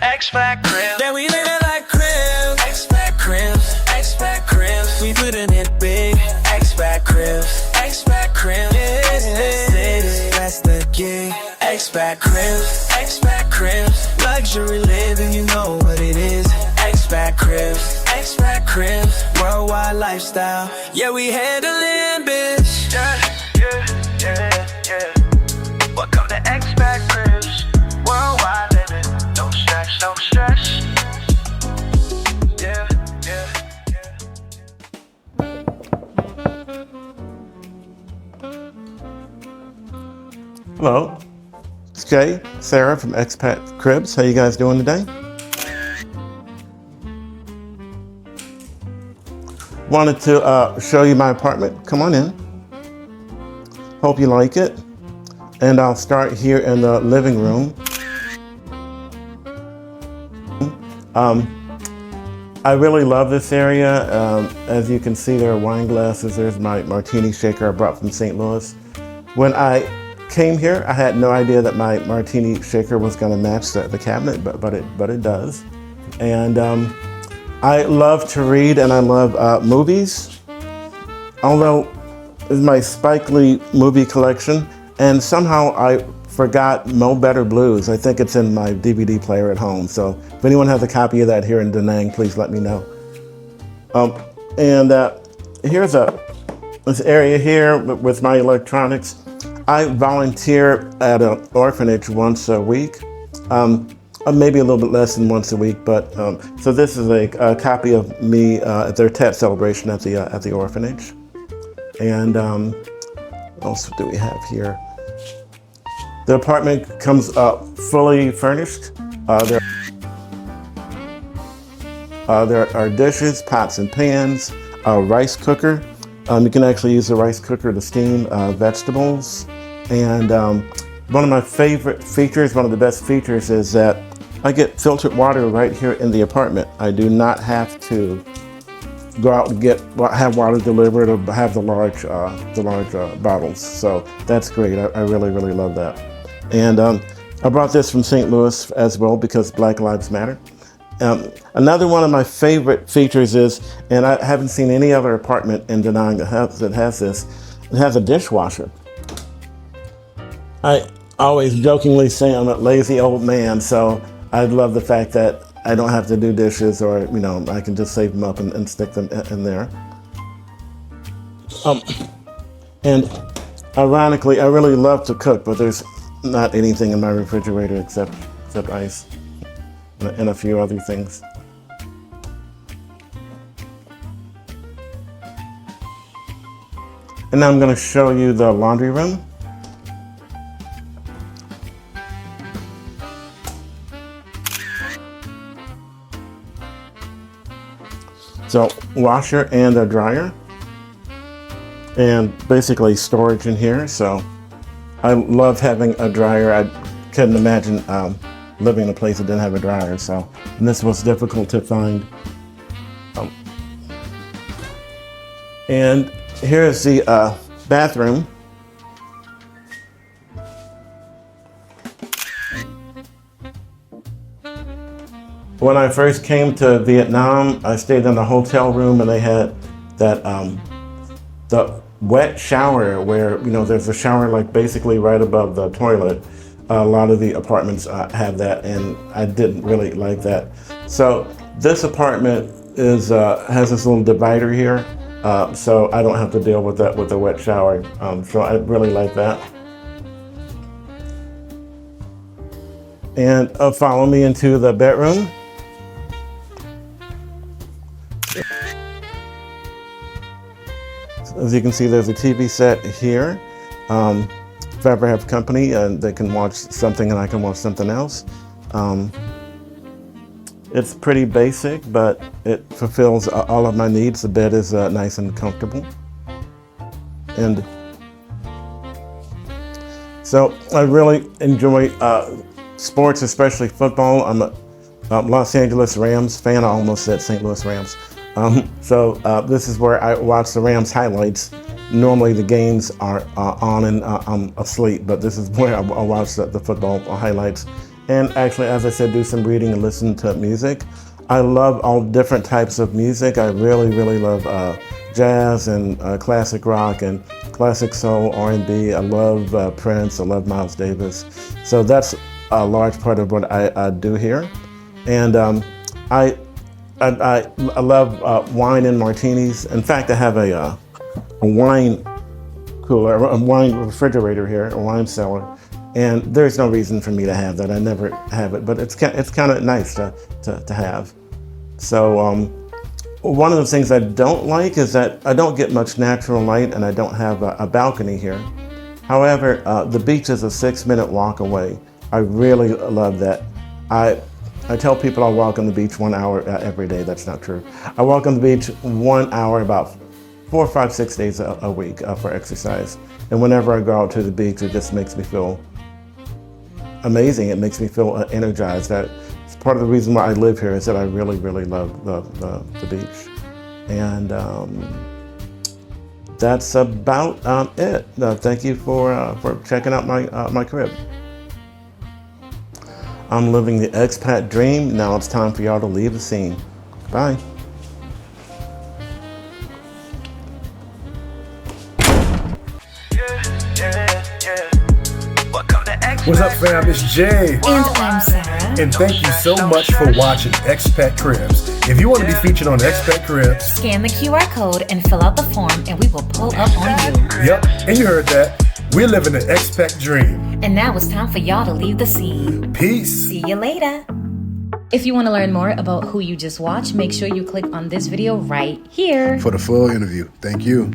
Xpat Cribs. Yeah, we living like cribs. Xpat Cribs. Xpat Cribs. We putting it big. Xpat Cribs. Xpat Cribs. That's the gig. Xpat Cribs. Xpat Cribs. Luxury living, you know what it is. Xpat Cribs. Xpat Cribs. Worldwide lifestyle. Yeah, we handling bitch. Yeah. Welcome to Xpat Cribs. Worldwide living. No stress, no stress. Yeah. Hello, it's Jay, Sarah from Xpat Cribs. How you guys doing today? Wanted to show you my apartment. Come on in. Hope you like it. And I'll start here in the living room. I really love this area. As you can see, there are wine glasses. There's my martini shaker I brought from St. Louis. When I came here, I had no idea that my martini shaker was going to match the cabinet, but it does. And I love to read and I love movies. Although it's my Spike Lee movie collection, and somehow I forgot Mo Better Blues. I think it's in my DVD player at home. So if anyone has a copy of that here in Da Nang, please let me know. Here's this area here with my electronics. I volunteer at an orphanage once a week, maybe a little bit less than once a week. But so this is a copy of me at their TED celebration at the orphanage. And what else do we have here? The apartment comes fully furnished. There are dishes, pots and pans, a rice cooker. You can actually use the rice cooker to steam vegetables. And one of my favorite features, one of the best features, is that I get filtered water right here in the apartment. I do not have to go out and have water delivered or have the large bottles. So that's great. I really love that. And I brought this from St. Louis as well because Black Lives Matter. Another one of my favorite features is, and I haven't seen any other apartment in Da Nang that has this, it has a dishwasher. I always jokingly say I'm a lazy old man, so I love the fact that I don't have to do dishes, or I can just save them up and stick them in there. And ironically, I really love to cook, but there's not anything in my refrigerator except ice and a few other things. And now I'm going to show you the laundry room. So, washer and a dryer, and basically storage in here. So I love having a dryer. I couldn't imagine living in a place that didn't have a dryer. So, and this was difficult to find. And here's the bathroom. When I first came to Vietnam, I stayed in a hotel room, and they had that the wet shower where there's a shower like basically right above the toilet. A lot of the apartments have that, and I didn't really like that. So this apartment has this little divider here, so I don't have to deal with that with the wet shower. So I really like that. And follow me into the bedroom. As you can see, there's a TV set here. If I ever have company, they can watch something and I can watch something else. It's pretty basic, but it fulfills all of my needs. The bed is nice and comfortable. And so I really enjoy sports, especially football. I'm a Los Angeles Rams fan. I almost said St. Louis Rams. So this is where I watch the Rams highlights. Normally the games are on and I'm asleep, but this is where I watch the football highlights. and actually, as I said, do some reading and listen to music. I love all different types of music. I really love jazz and classic rock and classic soul, R&B. I love Prince. I love Miles Davis. So that's a large part of what I do here. And I love wine and martinis. In fact, I have a wine cooler, a wine refrigerator here, a wine cellar. And there's no reason for me to have that. I never have it, but it's kind of nice to have. So one of the things I don't like is that I don't get much natural light, and I don't have a balcony here. However, the beach is a 6-minute walk away. I really love that. I tell people I walk on the beach 1 hour every day. That's not true. I walk on the beach 1 hour about 4, 5, 6 days a week for exercise. And whenever I go out to the beach, it just makes me feel amazing. It makes me feel energized. That's part of the reason why I live here, is that I really love the beach. And that's about it. Thank you for checking out my crib. I'm living the expat dream. Now it's time for y'all to leave the scene. Bye. What's up, fam? It's Jay. And I'm Sarah. And thank you so much for watching Xpat Cribs. If you want to be featured on Xpat Cribs, Scan the QR code and fill out the form, and we will pull up on you. yep, and you heard that. We're living the expat dream. And now it's time for y'all to leave the scene. Peace. See you later. If you want to learn more about who you just watched, make sure you click on this video right here. For the full interview. Thank you.